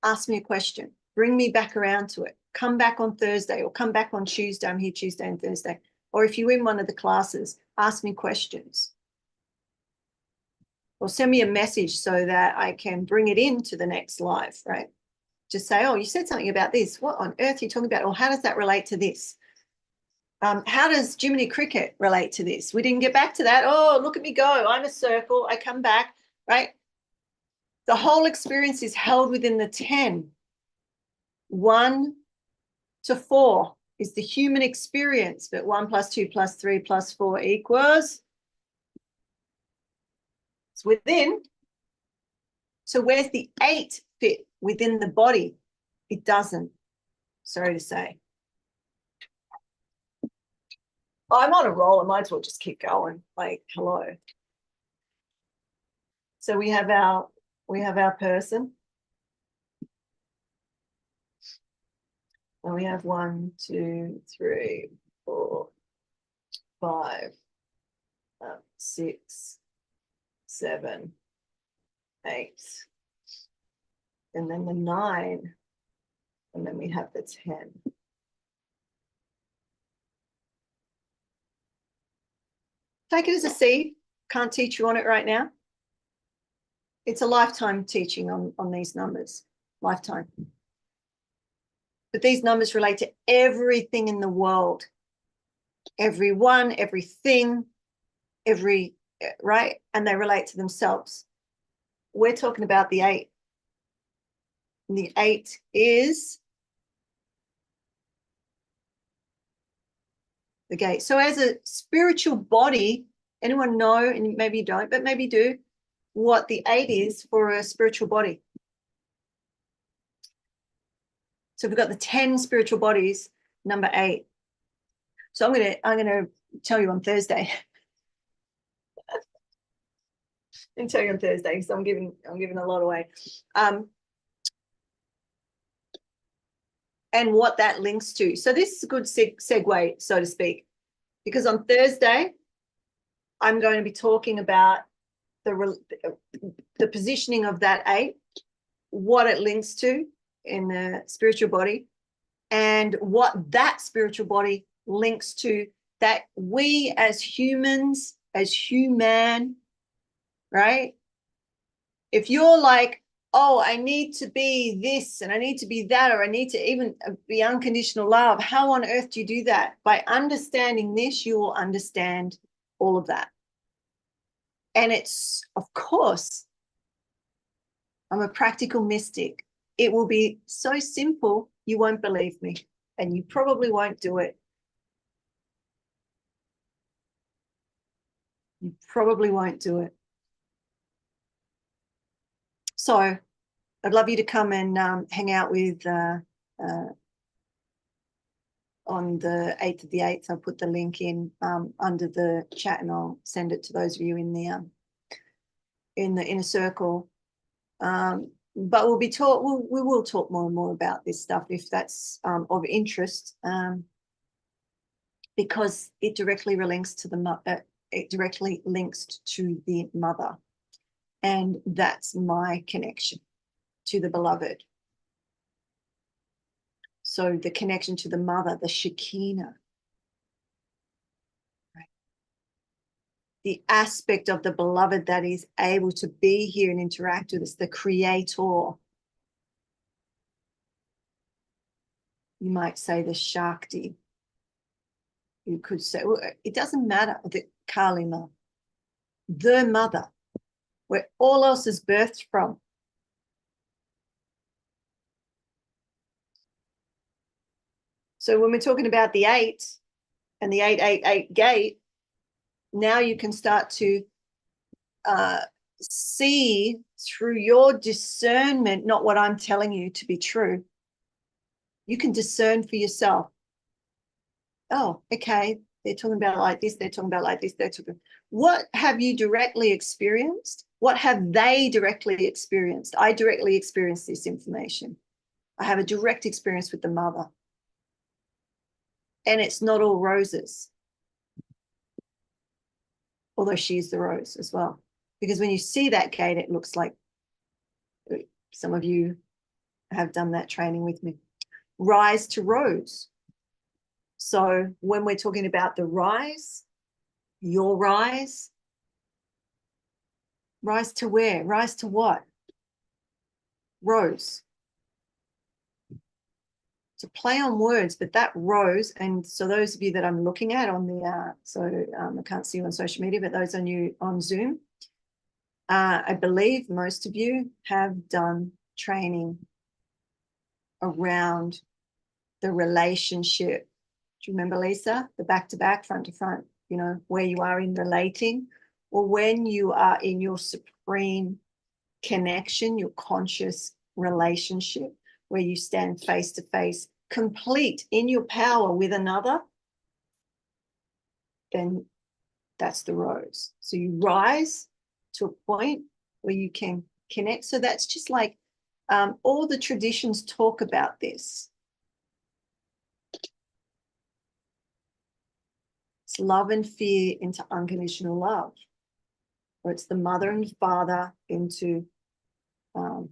ask me a question. Bring me back around to it. Come back on Thursday or come back on Tuesday. I'm here Tuesday and Thursday. Or if you're in one of the classes, ask me questions. Or send me a message so that I can bring it into the next live, right? Just say, oh, you said something about this. What on earth are you talking about? Or how does that relate to this? How does Jiminy Cricket relate to this? We didn't get back to that. Oh, look at me go. I'm a circle. I come back, right? The whole experience is held within the 10. 1 to 4 is the human experience, but 1 plus 2 plus 3 plus 4 equals, it's within. So where's the 8 fit within the body? It doesn't. Sorry to say. I'm on a roll. I might as well just keep going. Like, hello. So we have our person. And we have 1, 2, 3, 4, 5, 6, 7, 8. And then the 9. And then we have the 10. Take it as a seed. Can't teach you on it right now. It's a lifetime teaching on these numbers. Lifetime. But these numbers relate to everything in the world. Everyone, everything, right? And they relate to themselves. We're talking about the 8. And the 8 is the gate. So as a spiritual body, anyone know, and maybe you don't, but maybe you do, what the 8 is for a spiritual body? So we've got the 10 spiritual bodies, number 8. So I'm gonna tell you on Thursday. I'm tell you on Thursday because I'm giving a lot away. And what that links to. So this is a good segue, so to speak, because on Thursday, I'm going to be talking about the positioning of that 8, what it links to in the spiritual body, and what that spiritual body links to that we as humans, as human, right? If you're like, oh, I need to be this and I need to be that, or I need to even be unconditional love, how on earth do you do that? By understanding this, you will understand all of that. And it's, of course, I'm a practical mystic. It will be so simple, you won't believe me, and you probably won't do it. You probably won't do it. So I'd love you to come and hang out with on the 8th of the 8th. I'll put the link in under the chat, and I'll send it to those of you in the inner circle. But we'll be taught. We will talk more and more about this stuff if that's of interest, because it directly links to the it directly links to the mother, and that's my connection to the beloved. So the connection to the mother, the Shekinah, right? The aspect of the beloved that is able to be here and interact with us, the creator. You might say the Shakti. You could say, well, it doesn't matter, the Kalima, the mother, where all else is birthed from. So when we're talking about the 8 and the 888 gate, now you can start to see through your discernment, not what I'm telling you to be true. You can discern for yourself. Oh, okay, They're talking about like this, they're talking about like this, they're talking. What have you directly experienced? What have they directly experienced? I directly experienced this information. I have a direct experience with the mother. And it's not all roses, although she's the rose as well. Because when you see that gate, it looks like some of you have done that training with me. Rise to rose. So when we're talking about the rise, your rise to where? Rise to what? Rose. It's a play on words, but that rose, and so those of you that I'm looking at on the, I can't see you on social media, but those on you on Zoom, I believe most of you have done training around the relationship. Do you remember, Lisa? The back-to-back, front-to-front, you know, where you are in relating, or when you are in your supreme connection, your conscious relationship, where you stand face-to-face, complete in your power with another, then that's the rose. So you rise to a point where you can connect. So that's just like all the traditions talk about this. It's love and fear into unconditional love, or it's the mother and father into the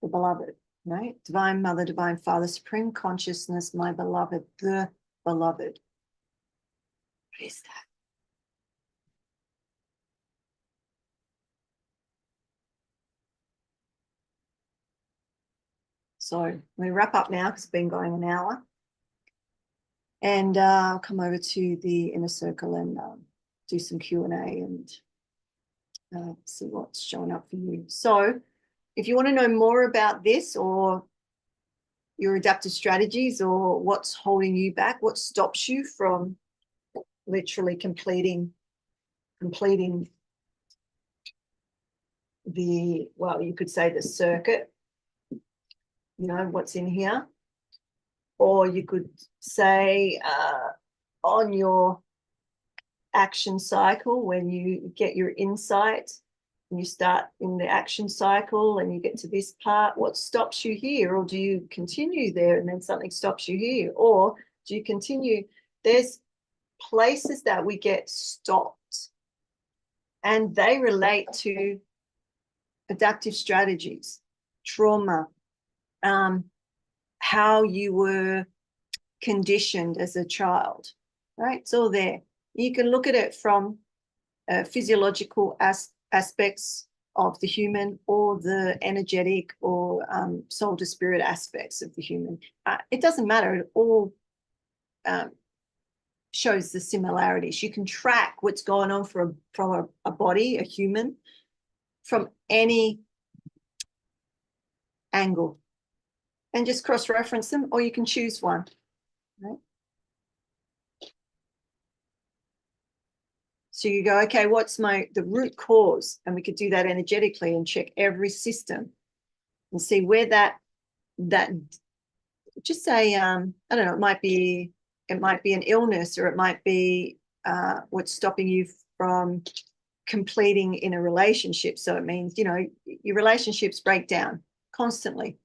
beloved, right? Divine mother, divine father, supreme consciousness, my beloved, the beloved. What is that? So we wrap up now because it's been going an hour. And I'll come over to the inner circle and do some Q&A and see what's showing up for you. So if you want to know more about this or your adaptive strategies or what's holding you back, what stops you from literally completing the, well, you could say the circuit, you know, what's in here. Or you could say on your action cycle, when you get your insight and you start in the action cycle and you get to this part, what stops you here? Or do you continue there and then something stops you here? Or do you continue? There's places that we get stopped and they relate to adaptive strategies, trauma, how you were conditioned as a child, right? It's all there. You can look at it from physiological aspects of the human or the energetic or soul to spirit aspects of the human. It doesn't matter. It all shows the similarities. You can track what's going on from a body, a human, from any angle and just cross-reference them, or you can choose one, right? So you go, okay, what's the root cause? And we could do that energetically and check every system and see where that just say, I don't know, it might be an illness, or it might be what's stopping you from completing in a relationship. So it means, you know, your relationships break down constantly.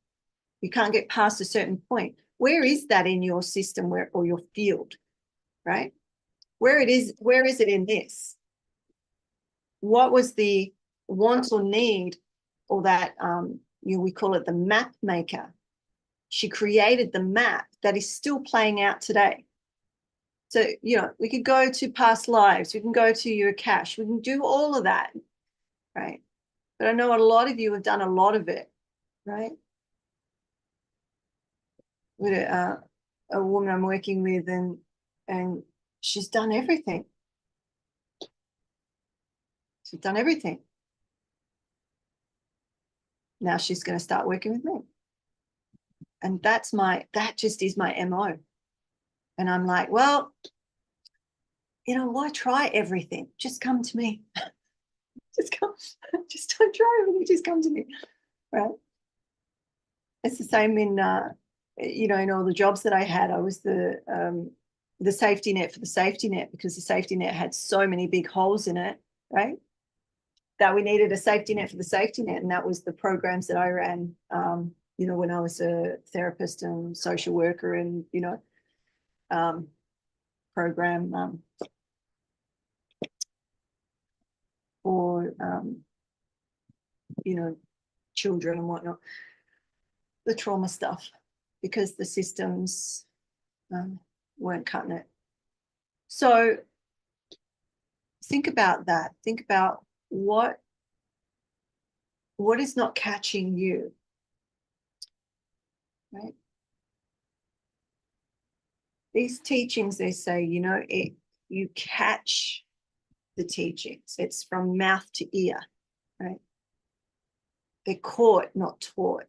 You can't get past a certain point. Where is that in your system or your field, right? Where is it in this? What was the want or need, or that we call it the map maker. She created the map that is still playing out today. So, you know, we could go to past lives, we can go to your cache, we can do all of that, right? But I know a lot of you have done a lot of it, right? With a woman I'm working with, and she's done everything. She's done everything. Now she's going to start working with me. And that just is my MO. And I'm like, well, you know, why try everything? Just come to me. Just don't try everything. Just come to me, right? It's the same in, you know, in all the jobs that I had. I was the the safety net for the safety net, because the safety net had so many big holes in it, right? That we needed a safety net for the safety net. And that was the programs that I ran, you know, when I was a therapist and social worker, and, you know, program for, you know, children and whatnot, the trauma stuff, because the systems weren't cutting it. So think about that. Think about what is not catching you, right? These teachings, they say, you know, you catch the teachings. It's from mouth to ear, right? They're caught, not taught.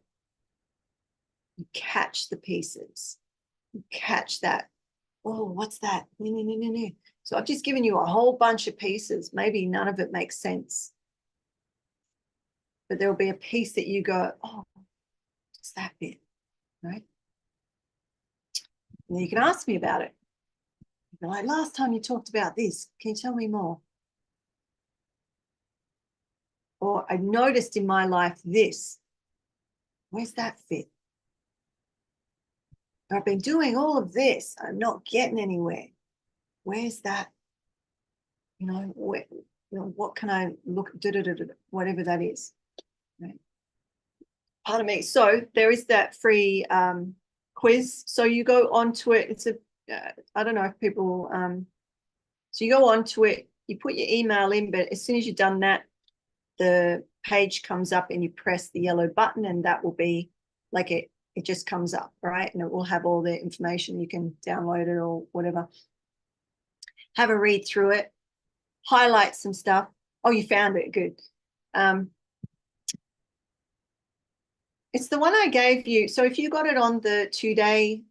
You catch the pieces. You catch that. Oh, what's that? No. So I've just given you a whole bunch of pieces. Maybe none of it makes sense. But there'll be a piece that you go, oh, what's that bit, right? And then you can ask me about it. You're like, last time you talked about this, can you tell me more? Or I noticed in my life this. Where's that fit? I've been doing all of this. I'm not getting anywhere. Where's that? You know, where, you know, what can I look, whatever that is. Right? Pardon me. So there is that free quiz. So you go onto it. It's a, I don't know if people, so you go onto it, you put your email in, but as soon as you've done that, the page comes up and you press the yellow button, and that will be like it just comes up, right? And it will have all the information. You can download it or whatever. Have a read through it, highlight some stuff. Oh, you found it, good. It's the one I gave you. So if you got it on the 2-day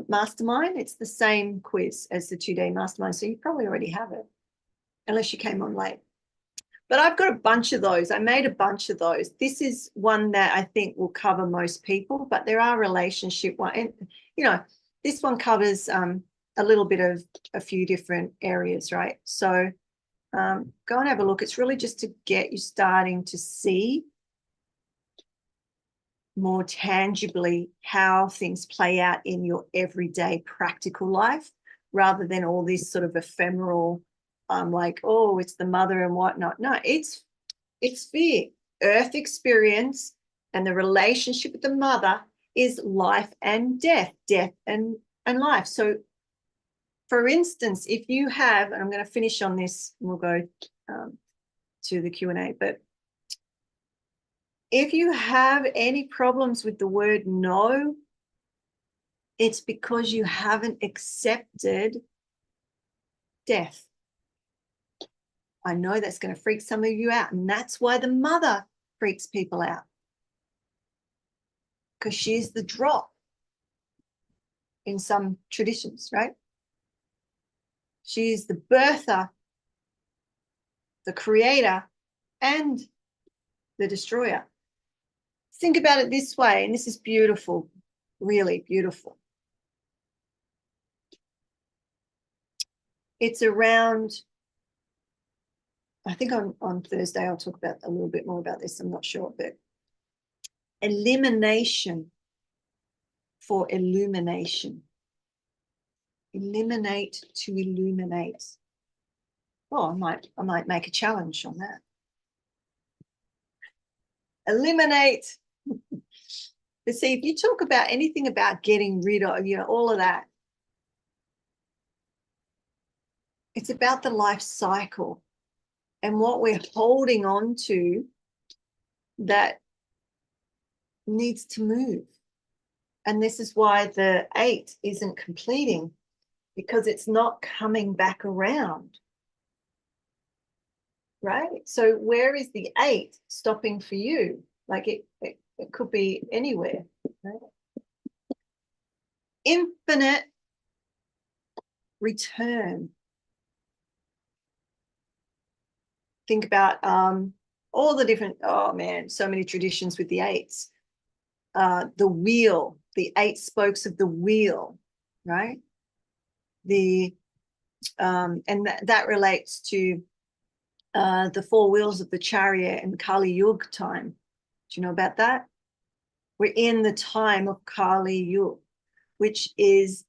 mastermind, it's the same quiz as the 2-day mastermind. So you probably already have it, unless you came on late. But I've got a bunch of those. I made a bunch of those. This is one that I think will cover most people, but there are relationship one. And, you know, this one covers a little bit of a few different areas, right? So go and have a look. It's really just to get you starting to see more tangibly how things play out in your everyday practical life, rather than all this sort of ephemeral, like, oh, it's the mother and whatnot. No, it's the earth experience, and the relationship with the mother is life and death, and life. So for instance, if you have, and I'm going to finish on this and we'll go to the Q&A, but if you have any problems with the word no, it's because you haven't accepted death. I know that's going to freak some of you out, and that's why the mother freaks people out, because she's the drop in some traditions, right? She's the birther, the creator, and the destroyer. Think about it this way, and this is beautiful, really beautiful. It's around, I think on Thursday I'll talk about a little bit more about this, I'm not sure, but elimination for illumination. Eliminate to illuminate. Oh, I might make a challenge on that. Eliminate. But see, if you talk about anything about getting rid of, you know, all of that, it's about the life cycle and what we're holding on to that needs to move. And this is why the 8 isn't completing, because it's not coming back around. Right? So where is the 8 stopping for you? Like it could be anywhere. Right? Infinite return. Think about all the different, oh man, so many traditions with the 8s. The wheel, the 8 spokes of the wheel, right? and that relates to the four wheels of the chariot and Kali Yuga time. Do you know about that? We're in the time of Kali Yuga, which is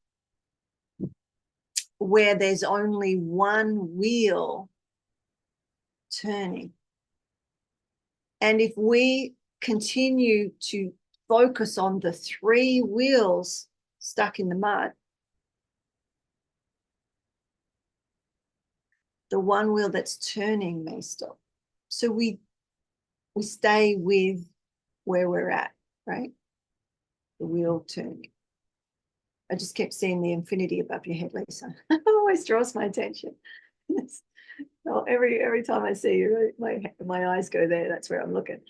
where there's only one wheel turning. And if we continue to focus on the three wheels stuck in the mud, the one wheel that's turning may stop. So we stay with where we're at, right? The wheel turning. I just kept seeing the infinity above your head, Lisa. It always draws my attention. So every time I see you, my eyes go there. That's where I'm looking.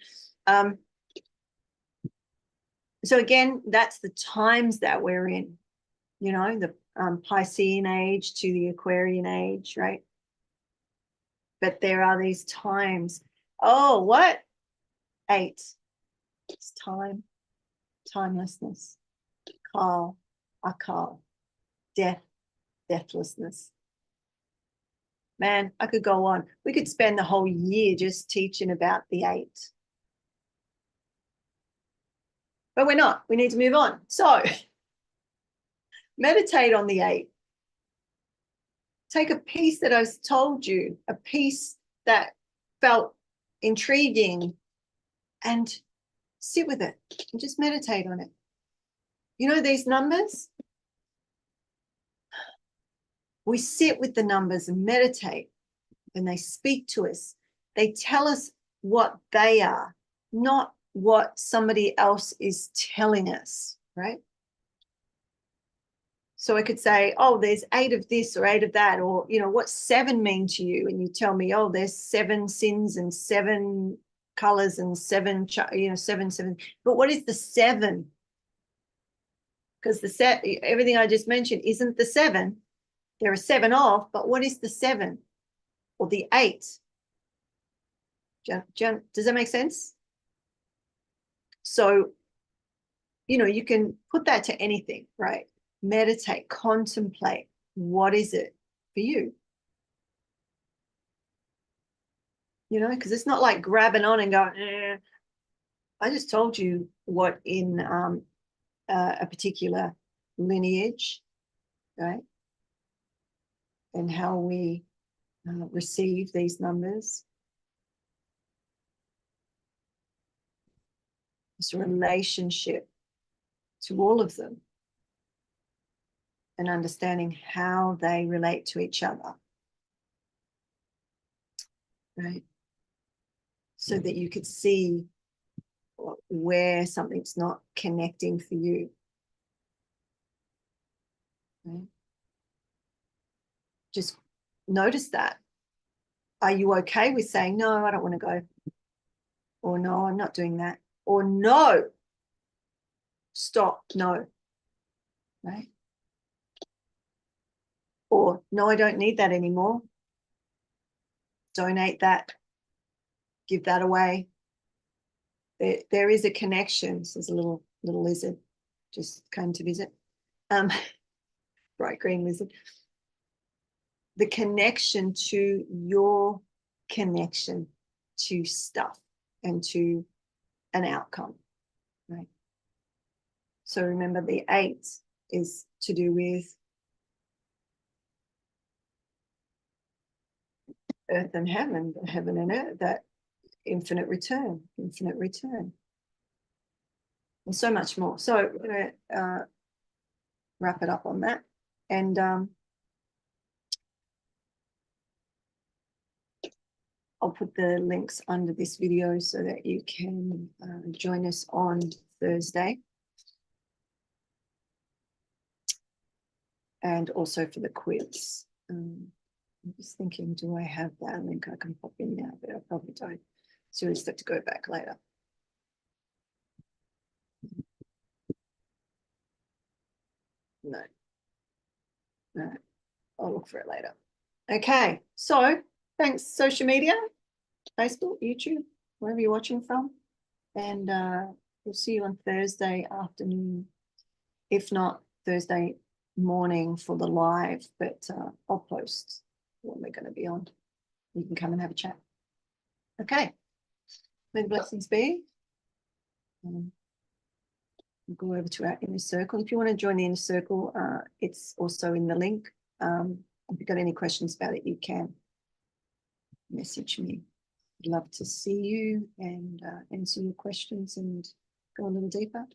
So again, that's the times that we're in. You know, the Piscean age to the Aquarian age, right? But there are these times. Oh, what? 8. It's time, timelessness, Kal, Akal, death, deathlessness. Man, I could go on. We could spend the whole year just teaching about the 8. But we're not. We need to move on. So meditate on the 8. Take a piece that I've told you, a piece that felt intriguing, and sit with it and just meditate on it. You know these numbers? We sit with the numbers and meditate, and they speak to us. They tell us what they are, not what somebody else is telling us, right? So I could say, oh, there's 8 of this or 8 of that, or, you know, what's 7 mean to you? And you tell me, oh, there's 7 sins and 7 colors and 7, you know, 7. But what is the 7? Because everything I just mentioned isn't the 7. There are 7 of, but what is the 7 or the 8? Does that make sense? So, you know, you can put that to anything, right? Meditate, contemplate. What is it for you? You know, because it's not like grabbing on and going, I just told you what in a particular lineage, right? And how we receive these numbers. This relationship to all of them and understanding how they relate to each other, right? So that you could see where something's not connecting for you, right? Just notice that. Are you okay with saying, no, I don't want to go? Or no, I'm not doing that. Or no, stop, no, right? Or no, I don't need that anymore. Donate that. Give that away. There is a connection. So there's a little lizard just came to visit. Bright green lizard. The connection to your connection to stuff and to an outcome, right? So remember, the 8 is to do with earth and heaven and earth, that infinite return, and so much more. So we're going to wrap it up on that. And I'll put the links under this video so that you can join us on Thursday. And also for the quiz. I'm just thinking, do I have that link I can pop in now? But I probably don't. So we just have to go back later. No. I'll look for it later. Okay, so thanks, social media, Facebook, YouTube, wherever you're watching from. And we'll see you on Thursday afternoon, if not Thursday morning for the live, but I'll post when we're going to be on. You can come and have a chat. Okay. May the blessings be. We'll go over to our inner circle. If you want to join the inner circle, it's also in the link. If you've got any questions about it, you can message me. I'd love to see you and answer your questions and go a little deeper.